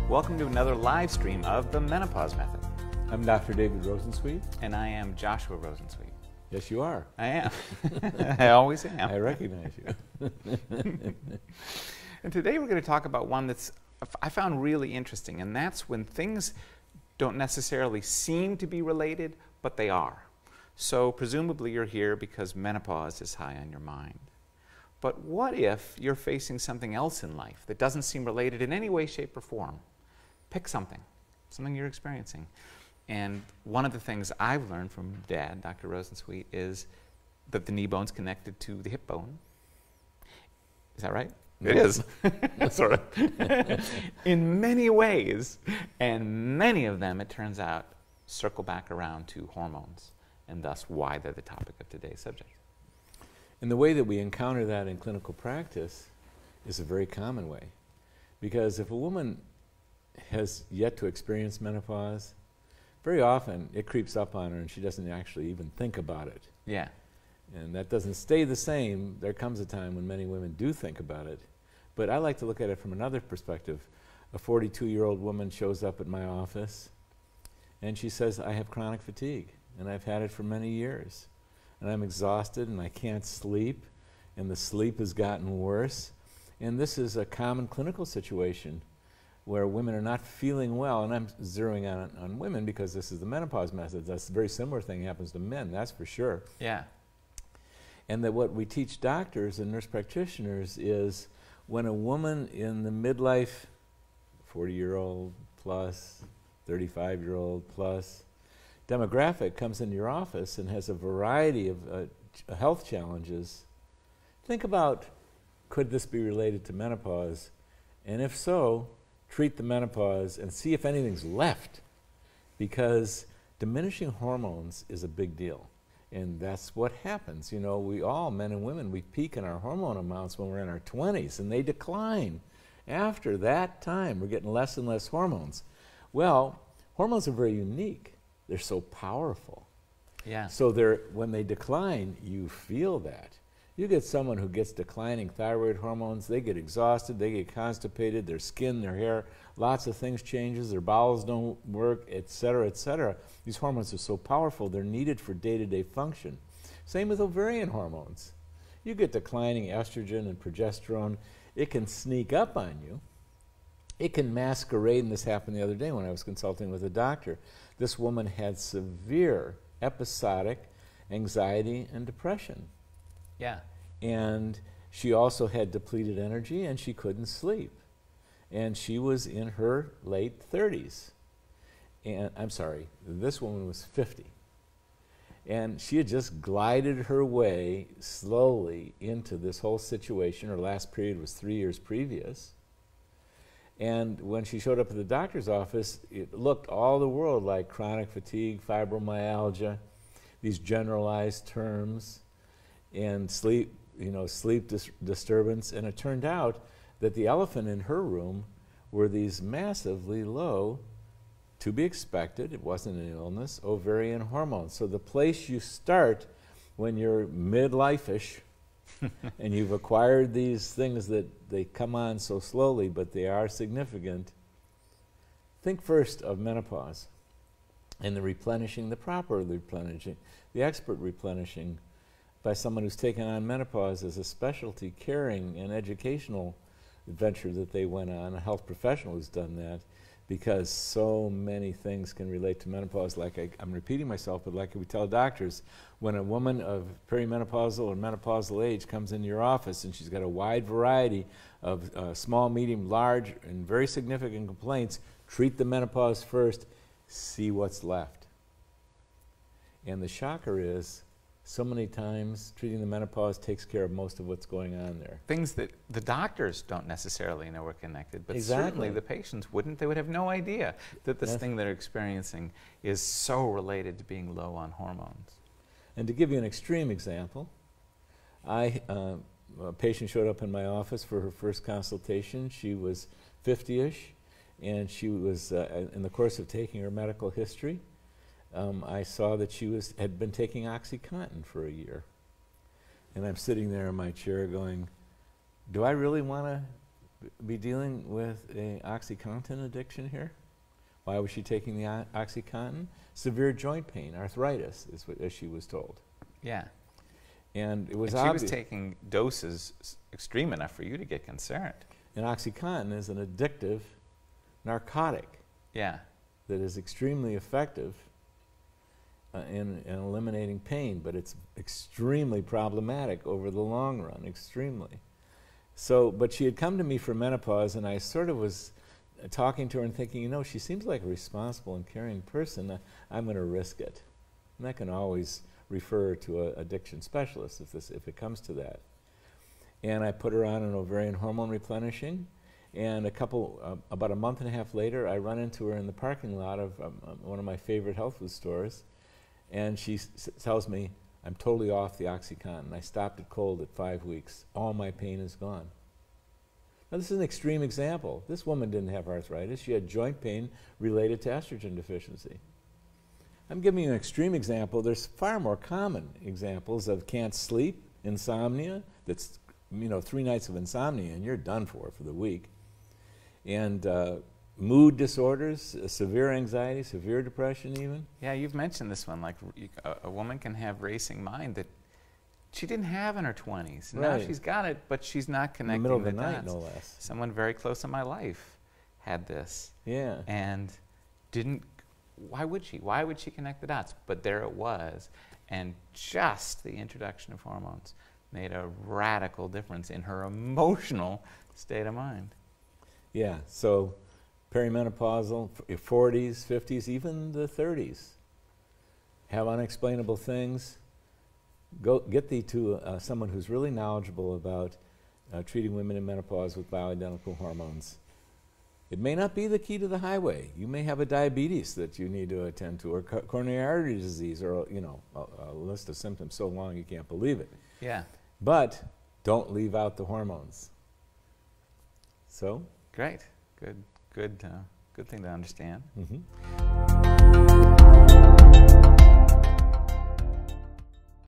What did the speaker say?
Welcome to another live stream of the Menopause Method. I'm Dr. David Rosensweet. And I am Joshua Rosensweet. Yes, you are. I am. I always am. I recognize you. And today we're going to talk about one that's I found really interesting, and that's when things don't necessarily seem to be related, but they are. So presumably you're here because menopause is high on your mind. But what if you're facing something else in life that doesn't seem related in any way, shape, or form? Pick something you're experiencing. And one of the things I've learned from Dad, Dr. Rosensweet, is that the knee bone's connected to the hip bone. Is that right? No. It is. Sort of. In many ways, and many of them, it turns out, circle back around to hormones, and thus why they're the topic of today's subject. And the way that we encounter that in clinical practice is a very common way. Because if a woman has yet to experience menopause, very often it creeps up on her and she doesn't actually even think about it. Yeah. And that doesn't stay the same. There comes a time when many women do think about it. But I like to look at it from another perspective. A 42-year-old woman shows up at my office and she says, I have chronic fatigue and I've had it for many years. And I'm exhausted and I can't sleep and the sleep has gotten worse. And this is a common clinical situation where women are not feeling well, and I'm zeroing on women because this is the menopause method. That's a very similar thing happens to men, that's for sure. Yeah. And that what we teach doctors and nurse practitioners is when a woman in the midlife, 40-year-old plus, 35-year-old plus, demographic comes into your office and has a variety of health challenges, think about, could this be related to menopause? And if so, treat the menopause and see if anything's left, because diminishing hormones is a big deal. And that's what happens. You know, we all, men and women, we peak in our hormone amounts when we're in our 20s, and they decline. After that time, we're getting less and less hormones. Well, hormones are very unique. They're so powerful. Yeah. So when they decline, you feel that. You get someone who gets declining thyroid hormones, they get exhausted, they get constipated, their skin, their hair, lots of things changes, their bowels don't work, etc., etc. These hormones are so powerful, they're needed for day-to-day function. Same with ovarian hormones. You get declining estrogen and progesterone, it can sneak up on you. It can masquerade, and this happened the other day when I was consulting with a doctor. This woman had severe episodic anxiety and depression. Yeah. And she also had depleted energy and she couldn't sleep. And she was in her late 30s. And I'm sorry, this woman was 50. And she had just glided her way slowly into this whole situation. Her last period was 3 years previous. And when she showed up at the doctor's office, it looked all the world like chronic fatigue, fibromyalgia, these generalized terms, and sleep disturbance. And it turned out that the elephant in her room were these massively low, to be expected, it wasn't an illness, ovarian hormones. So the place you start when you're midlife-ish and you've acquired these things that they come on so slowly, but they are significant, think first of menopause and the replenishing, the proper replenishing, the expert replenishing by someone who's taken on menopause as a specialty caring and educational adventure that they went on, a health professional who's done that, because so many things can relate to menopause. Like I'm repeating myself, but like we tell doctors, when a woman of perimenopausal or menopausal age comes into your office and she's got a wide variety of small, medium, large, and very significant complaints, treat the menopause first, see what's left. And the shocker is, so many times treating the menopause takes care of most of what's going on there. Things that the doctors don't necessarily know are connected, but Exactly. certainly the patients wouldn't. They would have no idea that this thing they're experiencing is so related to being low on hormones. And to give you an extreme example, a patient showed up in my office for her first consultation. She was 50-ish, and she was, in the course of taking her medical history, I saw that she had been taking OxyContin for a year. And I'm sitting there in my chair going, do I really want to be dealing with a OxyContin addiction here? Why was she taking the OxyContin? Severe joint pain, arthritis, is what, as she was told. Yeah. And it was And she obvious. was taking doses extreme enough for you to get concerned. And OxyContin is an addictive narcotic Yeah. that is extremely effective in eliminating pain, but it's extremely problematic over the long run, extremely. So, but she had come to me for menopause, and I sort of was talking to her and thinking, you know, she seems like a responsible and caring person. I'm going to risk it. And I can always refer to an addiction specialist if it comes to that. And I put her on an ovarian hormone replenishing, and about a month and a half later, I run into her in the parking lot of one of my favorite health food stores, and she tells me, I'm totally off the OxyContin. I stopped it cold at 5 weeks. All my pain is gone. Now, this is an extreme example. This woman didn't have arthritis. She had joint pain related to estrogen deficiency. I'm giving you an extreme example. There's far more common examples of can't sleep, insomnia. That's, you know, 3 nights of insomnia and you're done for the week. And mood disorders, severe anxiety, severe depression even. Yeah, you've mentioned this one. Like a woman can have racing mind that she didn't have in her 20s. Now she's got it, but she's not connecting in the middle of the dots. night, no less. Someone very close in my life had this. Yeah. And didn't, why would she? Why would she connect the dots? But there it was. And just the introduction of hormones made a radical difference in her emotional state of mind. Yeah, so perimenopausal, 40s, 50s, even the 30s, have unexplainable things. Go get thee to someone who's really knowledgeable about treating women in menopause with bioidentical hormones. It may not be the key to the highway. You may have a diabetes that you need to attend to, or coronary artery disease, or you know, a list of symptoms so long you can't believe it. Yeah. But don't leave out the hormones. So. Great. Good thing to understand. Mm-hmm.